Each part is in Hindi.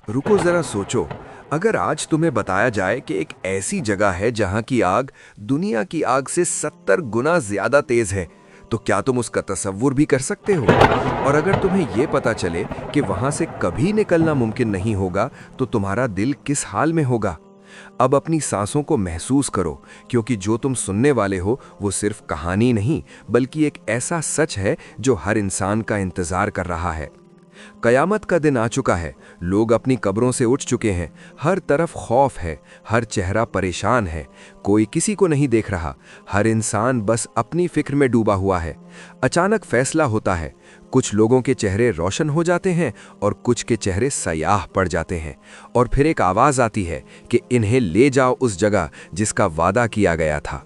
रुको जरा सोचो। अगर आज तुम्हें बताया जाए कि एक ऐसी जगह है जहां की आग दुनिया की आग से 70 गुना ज्यादा तेज है, तो क्या तुम उसका तसव्वुर भी कर सकते हो? और अगर तुम्हें यह पता चले कि वहां से कभी निकलना मुमकिन नहीं होगा, तो तुम्हारा दिल किस हाल में होगा? अब अपनी सांसों को महसूस करो, क्योंकि जो तुम सुनने वाले हो वो सिर्फ कहानी नहीं, बल्कि एक ऐसा सच है जो हर इंसान का इंतजार कर रहा है। कयामत का दिन आ चुका है। लोग अपनी कब्रों से उठ चुके हैं। हर तरफ खौफ है, हर चेहरा परेशान है। कोई किसी को नहीं देख रहा। हर इंसान बस अपनी फिक्र में डूबा हुआ है। अचानक फैसला होता है। कुछ लोगों के चेहरे रोशन हो जाते हैं और कुछ के चेहरे स्याह पड़ जाते हैं। और फिर एक आवाज आती है कि इन्हें ले जाओ उस जगह जिसका वादा किया गया था।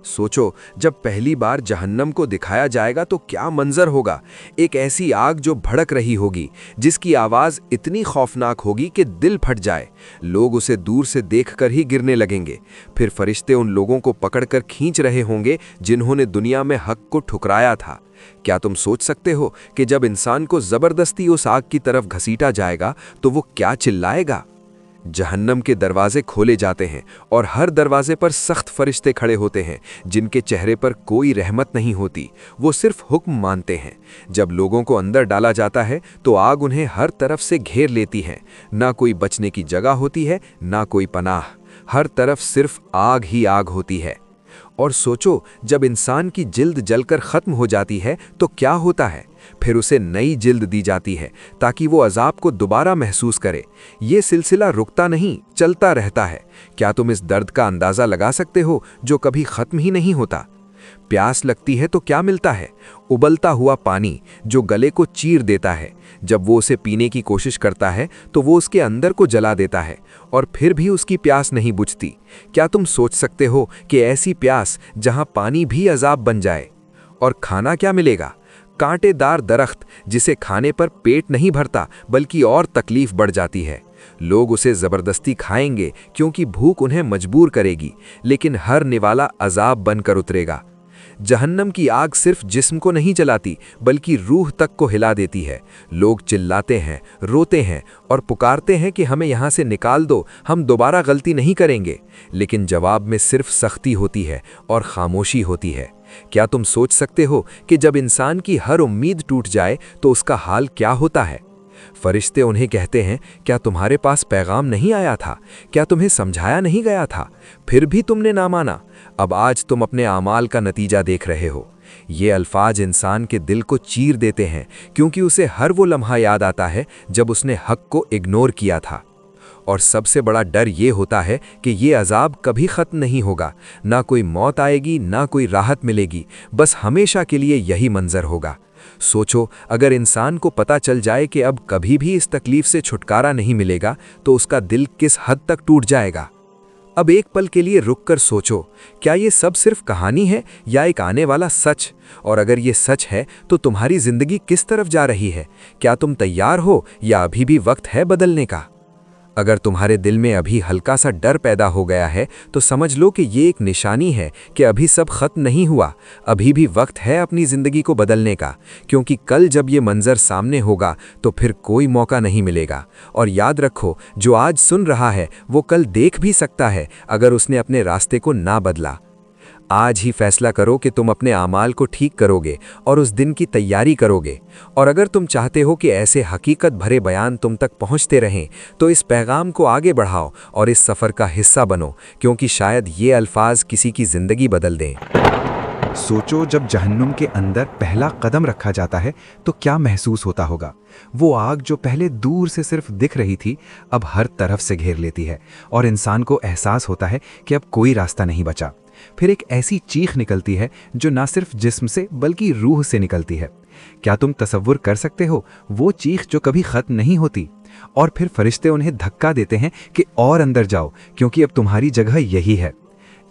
सोचो, जब पहली बार जहन्नम को दिखाया जाएगा तो क्या मंजर होगा। एक ऐसी आग जो भड़क रही होगी, जिसकी आवाज इतनी खौफनाक होगी कि दिल फट जाए। लोग उसे दूर से देखकर ही गिरने लगेंगे। फिर फरिश्ते उन लोगों को पकड़कर खींच रहे होंगे जिन्होंने दुनिया में हक को ठुकराया था। क्या तुम सोच सकते हो कि जब इंसान को जबरदस्ती उस आग की तरफ घसीटा जाएगा तो वो क्या चिल्लाएगा? जहन्नम के दरवाजे खोले जाते हैं और हर दरवाजे पर सख्त फरिश्ते खड़े होते हैं, जिनके चेहरे पर कोई रहमत नहीं होती। वो सिर्फ हुक्म मानते हैं। जब लोगों को अंदर डाला जाता है तो आग उन्हें हर तरफ से घेर लेती है। ना कोई बचने की जगह होती है, ना कोई पनाह। हर तरफ सिर्फ आग ही आग होती है। और सोचो, जब इंसान की जिल्द जलकर खत्म हो जाती है तो क्या होता है? फिर उसे नई जिल्द दी जाती है ताकि वो अजाब को दोबारा महसूस करे। ये सिलसिला रुकता नहीं, चलता रहता है। क्या तुम इस दर्द का अंदाजा लगा सकते हो जो कभी खत्म ही नहीं होता? प्यास लगती है तो क्या मिलता है? उबलता हुआ पानी जो गले को चीर देता है। जब वो उसे पीने की कोशिश करता है तो वो उसके अंदर को जला देता है और फिर भी उसकी प्यास नहीं बुझती। क्या तुम सोच सकते हो कि ऐसी प्यास जहां पानी भी अजाब बन जाए? और खाना क्या मिलेगा? कांटेदार दरख्त जिसे खाने पर पेट नहीं भरता बल्कि और तकलीफ बढ़ जाती है। लोग उसे जबरदस्ती खाएंगे क्योंकि भूख उन्हें मजबूर करेगी, लेकिन हर निवाला अजाब बनकर उतरेगा। जहन्नम की आग सिर्फ जिस्म को नहीं जलाती बल्कि रूह तक को हिला देती है। लोग चिल्लाते हैं, रोते हैं और पुकारते हैं कि हमें यहाँ से निकाल दो, हम दोबारा गलती नहीं करेंगे। लेकिन जवाब में सिर्फ सख्ती होती है और खामोशी होती है। क्या तुम सोच सकते हो कि जब इंसान की हर उम्मीद टूट जाए तो उसका हाल क्या होता है? फरिश्ते उन्हें कहते हैं, क्या तुम्हारे पास पैगाम नहीं आया था? क्या तुम्हें समझाया नहीं गया था? फिर भी तुमने ना माना। अब आज तुम अपने आमाल का नतीजा देख रहे हो। ये अल्फाज इंसान के दिल को चीर देते हैं, क्योंकि उसे हर वो लम्हा याद आता है जब उसने हक को इग्नोर किया था। और सबसे बड़ा डर ये होता है कि ये अजाब कभी ख़त्म नहीं होगा। ना कोई मौत आएगी, ना कोई राहत मिलेगी, बस हमेशा के लिए यही मंजर होगा। सोचो, अगर इंसान को पता चल जाए कि अब कभी भी इस तकलीफ से छुटकारा नहीं मिलेगा तो उसका दिल किस हद तक टूट जाएगा। अब एक पल के लिए रुक कर सोचो, क्या ये सब सिर्फ कहानी है या एक आने वाला सच? और अगर ये सच है तो तुम्हारी जिंदगी किस तरफ जा रही है? क्या तुम तैयार हो या अभी भी वक्त है बदलने का? अगर तुम्हारे दिल में अभी हल्का सा डर पैदा हो गया है तो समझ लो कि ये एक निशानी है कि अभी सब खत्म नहीं हुआ। अभी भी वक्त है अपनी ज़िंदगी को बदलने का, क्योंकि कल जब ये मंजर सामने होगा तो फिर कोई मौका नहीं मिलेगा। और याद रखो, जो आज सुन रहा है वो कल देख भी सकता है अगर उसने अपने रास्ते को ना बदला। आज ही फैसला करो कि तुम अपने आमाल को ठीक करोगे और उस दिन की तैयारी करोगे। और अगर तुम चाहते हो कि ऐसे हकीकत भरे बयान तुम तक पहुंचते रहें तो इस पैगाम को आगे बढ़ाओ और इस सफ़र का हिस्सा बनो, क्योंकि शायद ये अल्फाज किसी की ज़िंदगी बदल दें। सोचो, जब जहन्नुम के अंदर पहला कदम रखा जाता है तो क्या महसूस होता होगा। वो आग जो पहले दूर से सिर्फ दिख रही थी अब हर तरफ से घेर लेती है और इंसान को एहसास होता है कि अब कोई रास्ता नहीं बचा। फिर एक ऐसी चीख निकलती है जो ना सिर्फ जिस्म से बल्कि रूह से निकलती है। क्या तुम तसव्वुर कर सकते हो वो चीख जो कभी खत्म नहीं होती? और फिर फरिश्ते उन्हें धक्का देते हैं कि और अंदर जाओ, क्योंकि अब तुम्हारी जगह यही है।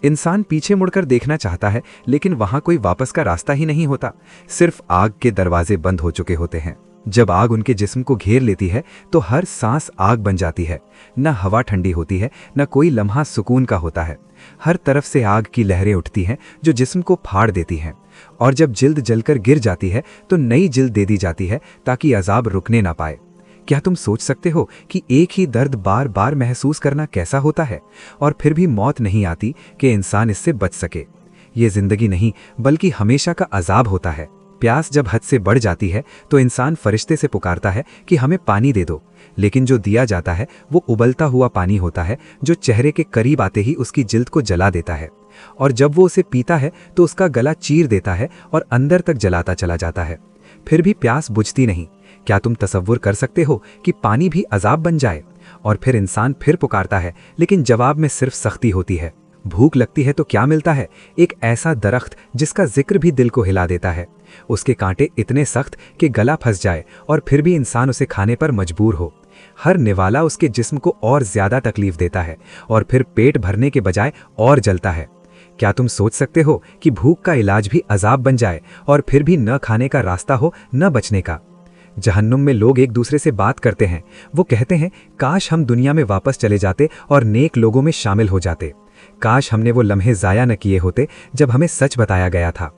इंसान पीछे मुड़कर देखना चाहता है, लेकिन वहां कोई वापस का रास्ता ही नहीं होता। सिर्फ आग के दरवाजे बंद हो चुके होते हैं। जब आग उनके जिस्म को घेर लेती है तो हर सांस आग बन जाती है। न हवा ठंडी होती है, न कोई लम्हा सुकून का होता है। हर तरफ से आग की लहरें उठती हैं जो जिस्म को फाड़ देती हैं। और जब जिल्द जलकर गिर जाती है तो नई जिल्द दे दी जाती है ताकि अजाब रुकने ना पाए। क्या तुम सोच सकते हो कि एक ही दर्द बार बार महसूस करना कैसा होता है, और फिर भी मौत नहीं आती कि इंसान इससे बच सके? ये जिंदगी नहीं बल्कि हमेशा का अजाब होता है। प्यास जब हद से बढ़ जाती है तो इंसान फरिश्ते से पुकारता है कि हमें पानी दे दो, लेकिन जो दिया जाता है वो उबलता हुआ पानी होता है जो चेहरे के करीब आते ही उसकी जिल्द को जला देता है। और जब वो उसे पीता है तो उसका गला चीर देता है और अंदर तक जलाता चला जाता है। फिर भी प्यास बुझती नहीं। क्या तुम तसव्वुर कर सकते हो कि पानी भी अजाब बन जाए? और फिर इंसान फिर पुकारता है, लेकिन जवाब में सिर्फ सख्ती होती है। भूख लगती है तो क्या मिलता है? एक ऐसा दरख्त जिसका जिक्र भी दिल को हिला देता है। उसके कांटे इतने सख्त कि गला फंस जाए और फिर भी इंसान उसे खाने पर मजबूर हो। हर निवाला उसके जिस्म को और ज्यादा तकलीफ देता है और फिर पेट भरने के बजाय और जलता है। क्या तुम सोच सकते हो कि भूख का इलाज भी अजाब बन जाए और फिर भी न खाने का रास्ता हो न बचने का? जहन्नुम में लोग एक दूसरे से बात करते हैं। वो कहते हैं, काश हम दुनिया में वापस चले जाते और नेक लोगों में शामिल हो जाते। काश हमने वो लम्हे ज़ाया न किए होते जब हमें सच बताया गया था।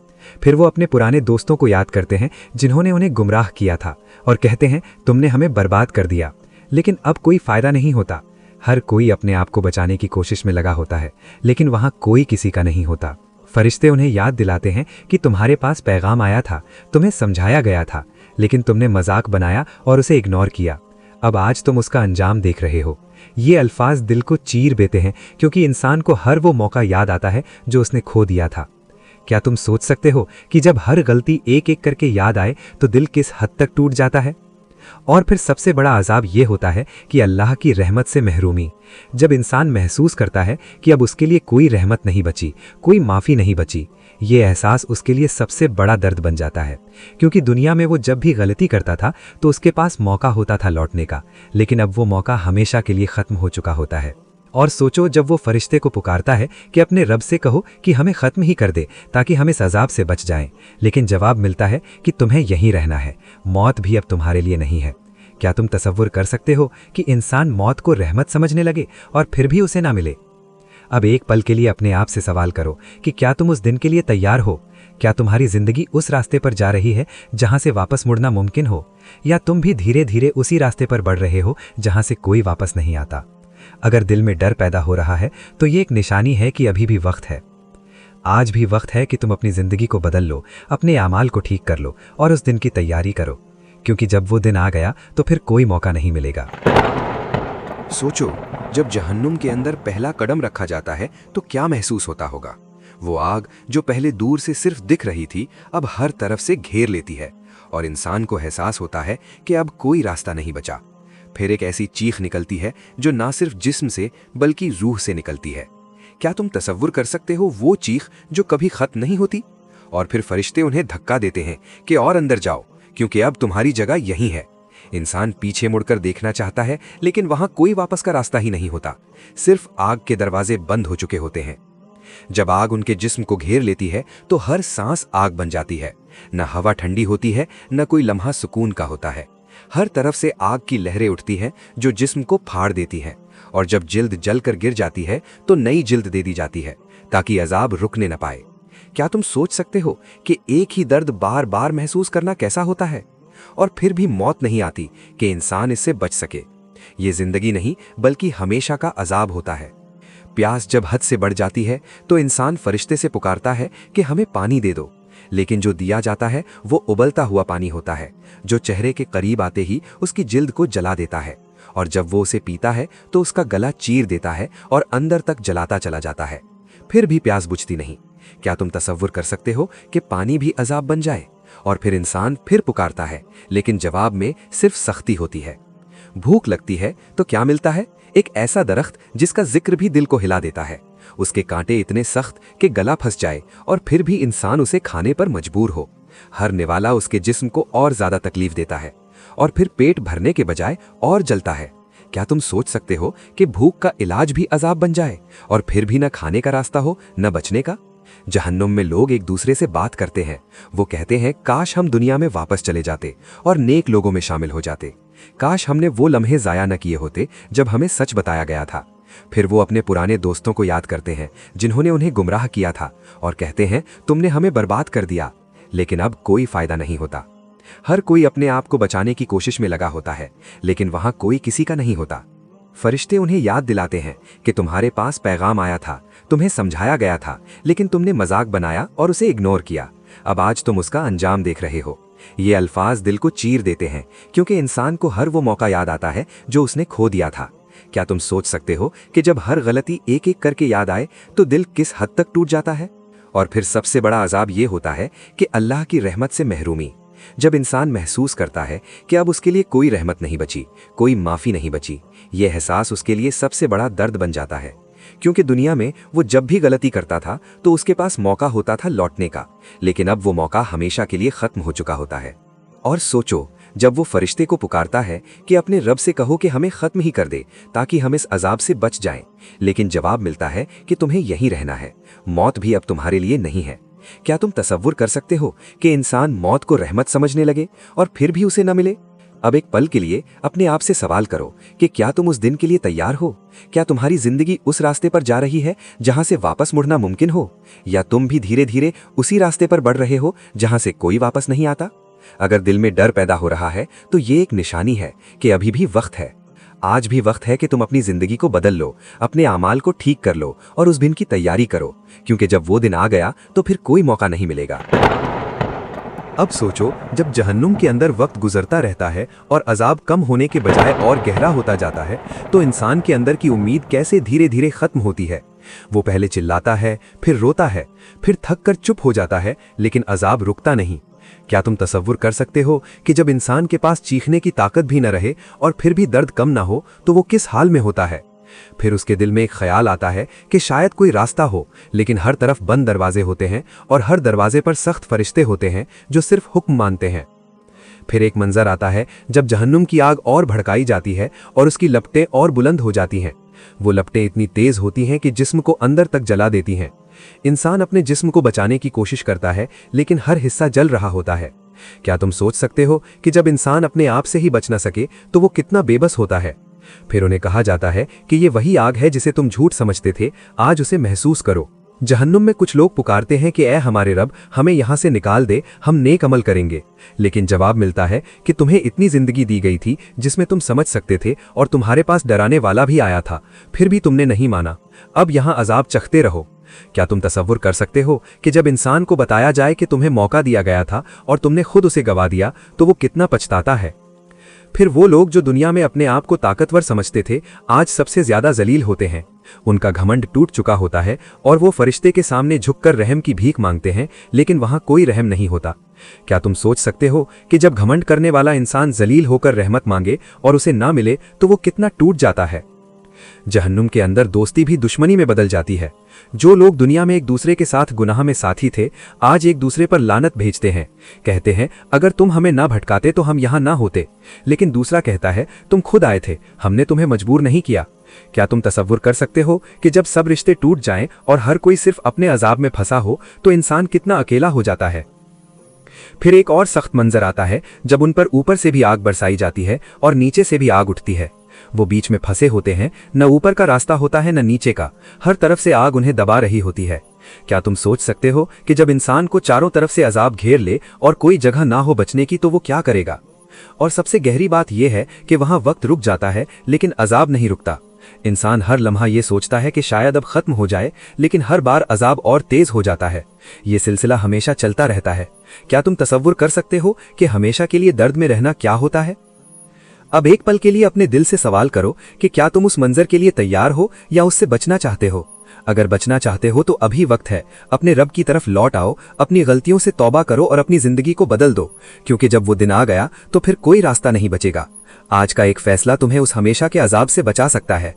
फिर वो अपने पुराने दोस्तों को याद करते हैं जिन्होंने उन्हें गुमराह किया था और कहते हैं, तुमने हमें बर्बाद कर दिया। लेकिन अब कोई फ़ायदा नहीं होता। हर कोई अपने आप को बचाने की कोशिश में लगा होता है, लेकिन वहाँ कोई किसी का नहीं होता। फरिश्ते उन्हें याद दिलाते हैं कि तुम्हारे पास पैगाम आया था, तुम्हें समझाया गया था, लेकिन तुमने मजाक बनाया और उसे इग्नोर किया। अब आज तुम उसका अंजाम देख रहे हो। ये अल्फाज दिल को चीर देते हैं, क्योंकि इंसान को हर वो मौका याद आता है जो उसने खो दिया था। क्या तुम सोच सकते हो कि जब हर गलती एक एक करके याद आए तो दिल किस हद तक टूट जाता है? और फिर सबसे बड़ा अजाब ये होता है कि अल्लाह की रहमत से महरूमी। जब इंसान महसूस करता है कि अब उसके लिए कोई रहमत नहीं बची, कोई माफ़ी नहीं बची, ये एहसास उसके लिए सबसे बड़ा दर्द बन जाता है। क्योंकि दुनिया में वो जब भी गलती करता था तो उसके पास मौका होता था लौटने का, लेकिन अब वो मौका हमेशा के लिए ख़त्म हो चुका होता है। और सोचो, जब वो फरिश्ते को पुकारता है कि अपने रब से कहो कि हमें ख़त्म ही कर दे ताकि हम इस अजाब से बच जाएं, लेकिन जवाब मिलता है कि तुम्हें यहीं रहना है, मौत भी अब तुम्हारे लिए नहीं है। क्या तुम तसव्वुर कर सकते हो कि इंसान मौत को रहमत समझने लगे और फिर भी उसे ना मिले? अब एक पल के लिए अपने आप से सवाल करो कि क्या तुम उस दिन के लिए तैयार हो? क्या तुम्हारी जिंदगी उस रास्ते पर जा रही है जहां से वापस मुड़ना मुमकिन हो, या तुम भी धीरे धीरे उसी रास्ते पर बढ़ रहे हो जहां से कोई वापस नहीं आता? अगर दिल में डर पैदा हो रहा है तो ये एक निशानी है कि अभी भी वक्त है। आज भी वक्त है कि तुम अपनी जिंदगी को बदल लो, अपने आमाल को ठीक कर लो और उस दिन की तैयारी करो, क्योंकि जब वो दिन आ गया तो फिर कोई मौका नहीं मिलेगा। सोचो, जब जहन्नुम के अंदर पहला कदम रखा जाता है तो क्या महसूस होता होगा? वो आग जो पहले दूर से सिर्फ दिख रही थी अब हर तरफ से घेर लेती है और इंसान को एहसास होता है कि अब कोई रास्ता नहीं बचा। फिर एक ऐसी चीख निकलती है जो ना सिर्फ जिस्म से बल्कि रूह से निकलती है। क्या तुम तसव्वुर कर सकते हो वो चीख जो कभी खत्म नहीं होती? और फिर फरिश्ते उन्हें धक्का देते हैं कि और अंदर जाओ, क्योंकि अब तुम्हारी जगह यहीं है। इंसान पीछे मुड़कर देखना चाहता है, लेकिन वहां कोई वापस का रास्ता ही नहीं होता। सिर्फ आग के दरवाजे बंद हो चुके होते हैं। जब आग उनके जिस्म को घेर लेती है तो हर सांस आग बन जाती है। न हवा ठंडी होती है, न कोई लम्हा सुकून का होता है। हर तरफ से आग की लहरें उठती हैं जो जिस्म को फाड़ देती हैं, और जब जिल्द जलकर गिर जाती है तो नई जिल्द दे दी जाती है ताकि अजाब रुकने न पाए। क्या तुम सोच सकते हो कि एक ही दर्द बार बार महसूस करना कैसा होता है, और फिर भी मौत नहीं आती कि इंसान इससे बच सके? ये जिंदगी नहीं बल्कि हमेशा का अजाब होता है। प्यास जब हद से बढ़ जाती है तो इंसान फरिश्ते से पुकारता है कि हमें पानी दे दो, लेकिन जो दिया जाता है वो उबलता हुआ पानी होता है जो चेहरे के करीब आते ही उसकी जिल्द को जला देता है, और जब वो उसे पीता है तो उसका गला चीर देता है और अंदर तक जलाता चला जाता है। फिर भी प्यास बुझती नहीं। क्या तुम तसव्वुर कर सकते हो कि पानी भी अजाब बन जाए? और फिर इंसान फिर पुकारता है, लेकिन जवाब में सिर्फ सख्ती होती है। भूख लगती है तो क्या मिलता है? एक ऐसा दरख्त जिसका जिक्र भी दिल को हिला देता है। उसके कांटे इतने सख्त कि गला फंस जाए और फिर भी इंसान उसे खाने पर मजबूर हो। हर निवाला उसके जिस्म को और ज्यादा तकलीफ देता है और फिर पेट भरने के बजाय और जलता है। क्या तुम सोच सकते हो कि भूख का इलाज भी अजाब बन जाए और फिर भी न खाने का रास्ता हो न बचने का? जहन्नुम में लोग एक दूसरे से बात करते हैं। वो कहते हैं, काश हम दुनिया में वापस चले जाते और नेक लोगों में शामिल हो जाते। काश हमने वो लम्हे जाया न किए होते जब हमें सच बताया गया था। फिर वो अपने पुराने दोस्तों को याद करते हैं जिन्होंने उन्हें गुमराह किया था और कहते हैं, तुमने हमें बर्बाद कर दिया, लेकिन अब कोई फायदा नहीं होता। हर कोई अपने आप को बचाने की कोशिश में लगा होता है, लेकिन वहां कोई किसी का नहीं होता। फरिश्ते उन्हें याद दिलाते हैं कि तुम्हारे पास पैगाम आया था, तुम्हें समझाया गया था, लेकिन तुमने मजाक बनाया और उसे इग्नोर किया। अब आज तुम उसका अंजाम देख रहे हो। ये अल्फाज दिल को चीर देते हैं, क्योंकि इंसान को हर वो मौका याद आता है जो उसने खो दिया था। क्या तुम सोच सकते हो कि जब हर गलती एक एक करके याद आए तो दिल किस हद तक टूट जाता है? और फिर सबसे बड़ा अजाब ये होता है कि अल्लाह की रहमत से महरूमी। जब इंसान महसूस करता है कि अब उसके लिए कोई रहमत नहीं बची, कोई माफ़ी नहीं बची, ये एहसास उसके लिए सबसे बड़ा दर्द बन जाता है। क्योंकि दुनिया में वो जब भी गलती करता था तो उसके पास मौका होता था लौटने का, लेकिन अब वो मौका हमेशा के लिए ख़त्म हो चुका होता है। और सोचो, जब वो फरिश्ते को पुकारता है कि अपने रब से कहो कि हमें ख़त्म ही कर दे ताकि हम इस अजाब से बच जाएं, लेकिन जवाब मिलता है कि तुम्हें यहीं रहना है, मौत भी अब तुम्हारे लिए नहीं है। क्या तुम तसव्वुर कर सकते हो कि इंसान मौत को रहमत समझने लगे और फिर भी उसे न मिले? अब एक पल के लिए अपने आप से सवाल करो कि क्या तुम उस दिन के लिए तैयार हो? क्या तुम्हारी जिंदगी उस रास्ते पर जा रही है जहां से वापस मुड़ना मुमकिन हो, या तुम भी धीरे धीरे उसी रास्ते पर बढ़ रहे हो जहां से कोई वापस नहीं आता? अगर दिल में डर पैदा हो रहा है तो ये एक निशानी है कि अभी भी वक्त है। आज भी वक्त है कि तुम अपनी जिंदगी को बदल लो, अपने आमाल को ठीक कर लो और उस दिन की तैयारी करो, क्योंकि जब वो दिन आ गया तो फिर कोई मौका नहीं मिलेगा। अब सोचो, जब जहन्नुम के अंदर वक्त गुजरता रहता है और अजाब कम होने के बजाय और गहरा होता जाता है, तो इंसान के अंदर की उम्मीद कैसे धीरे धीरे खत्म होती है। वो पहले चिल्लाता है, फिर रोता है, फिर थक कर चुप हो जाता है, लेकिन अजाब रुकता नहीं। क्या तुम तसव्वुर कर सकते हो कि जब इंसान के पास चीखने की ताकत भी न रहे और फिर भी दर्द कम ना हो तो वो किस हाल में होता है? फिर उसके दिल में एक ख्याल आता है कि शायद कोई रास्ता हो, लेकिन हर तरफ बंद दरवाजे होते हैं और हर दरवाजे पर सख्त फरिश्ते होते हैं जो सिर्फ हुक्म मानते हैं। फिर एक मंजर आता है जब जहन्नुम की आग और भड़काई जाती है और उसकी लपटें और बुलंद हो जाती हैं। वो लपटें इतनी तेज होती हैं कि जिस्म को अंदर तक जला देती हैं। इंसान अपने जिस्म को बचाने की कोशिश करता है, लेकिन हर हिस्सा जल रहा होता है। क्या तुम सोच सकते हो कि जब इंसान अपने आप से ही बच न सके तो वो कितना बेबस होता है? फिर उन्हें कहा जाता है कि ये वही आग है जिसे तुम झूठ समझते थे, आज उसे महसूस करो। जहन्नुम में कुछ लोग पुकारते हैं कि ऐ हमारे रब, हमें यहां से निकाल दे, हम नेक अमल करेंगे। लेकिन जवाब मिलता है कि तुम्हें इतनी जिंदगी दी गई थी जिसमें तुम समझ सकते थे और तुम्हारे पास डराने वाला भी आया था, फिर भी तुमने नहीं माना। अब यहां अजाब चखते रहो। क्या तुम तसव्वुर कर सकते हो कि जब इंसान को बताया जाए कि तुम्हें मौका दिया गया था और तुमने खुद उसे गवा दिया तो वो कितना पछताता है? फिर वो लोग जो दुनिया में अपने आप को ताकतवर समझते थे, आज सबसे ज्यादा जलील होते हैं। उनका घमंड टूट चुका होता है और वो फरिश्ते के सामने झुककर रहम की भीख मांगते हैं, लेकिन वहां कोई रहम नहीं होता। क्या तुम सोच सकते हो कि जब घमंड करने वाला इंसान जलील होकर रहमत मांगे और उसे ना मिले तो वो कितना टूट जाता है? जहन्नुम के अंदर दोस्ती भी दुश्मनी में बदल जाती है। जो लोग दुनिया में एक दूसरे के साथ गुनाह में साथी थे, आज एक दूसरे पर लानत भेजते हैं। कहते हैं, अगर तुम हमें ना भटकाते तो हम यहाँ ना होते। लेकिन दूसरा कहता है, तुम खुद आए थे, हमने तुम्हें मजबूर नहीं किया। क्या तुम तसव्वुर कर सकते हो कि जब सब रिश्ते टूट जाएं और हर कोई सिर्फ अपने अजाब में फंसा हो तो इंसान कितना अकेला हो जाता है? फिर एक और सख्त मंजर आता है जब उन पर ऊपर से भी आग बरसाई जाती है और नीचे से भी आग उठती है। वो बीच में फंसे होते हैं, न ऊपर का रास्ता होता है न नीचे का, हर तरफ से आग उन्हें दबा रही होती है। क्या तुम सोच सकते हो कि जब इंसान को चारों तरफ से अजाब घेर ले और कोई जगह ना हो बचने की तो वो क्या करेगा? और सबसे गहरी बात यह है कि वहां वक्त रुक जाता है, लेकिन अजाब नहीं रुकता। इंसान हर लम्हा ये सोचता है कि शायद अब खत्म हो जाए, लेकिन हर बार अजाब और तेज हो जाता है। ये सिलसिला हमेशा चलता रहता है। क्या तुम तसव्वुर कर सकते हो कि हमेशा के लिए दर्द में रहना क्या होता है? अब एक पल के लिए अपने दिल से सवाल करो कि क्या तुम उस मंजर के लिए तैयार हो या उससे बचना चाहते हो? अगर बचना चाहते हो तो अभी वक्त है, अपने रब की तरफ लौट आओ, अपनी गलतियों से तौबा करो और अपनी जिंदगी को बदल दो, क्योंकि जब वो दिन आ गया तो फिर कोई रास्ता नहीं बचेगा। आज का एक फैसला तुम्हें उस हमेशा के अजाब से बचा सकता है।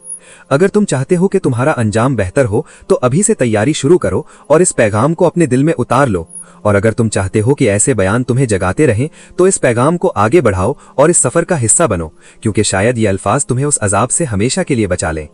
अगर तुम चाहते हो कि तुम्हारा अंजाम बेहतर हो तो अभी से तैयारी शुरू करो और इस पैगाम को अपने दिल में उतार लो। और अगर तुम चाहते हो कि ऐसे बयान तुम्हें जगाते रहें तो इस पैगाम को आगे बढ़ाओ और इस सफर का हिस्सा बनो, क्योंकि शायद ये अल्फाज तुम्हें उस अजाब से हमेशा के लिए बचा लें।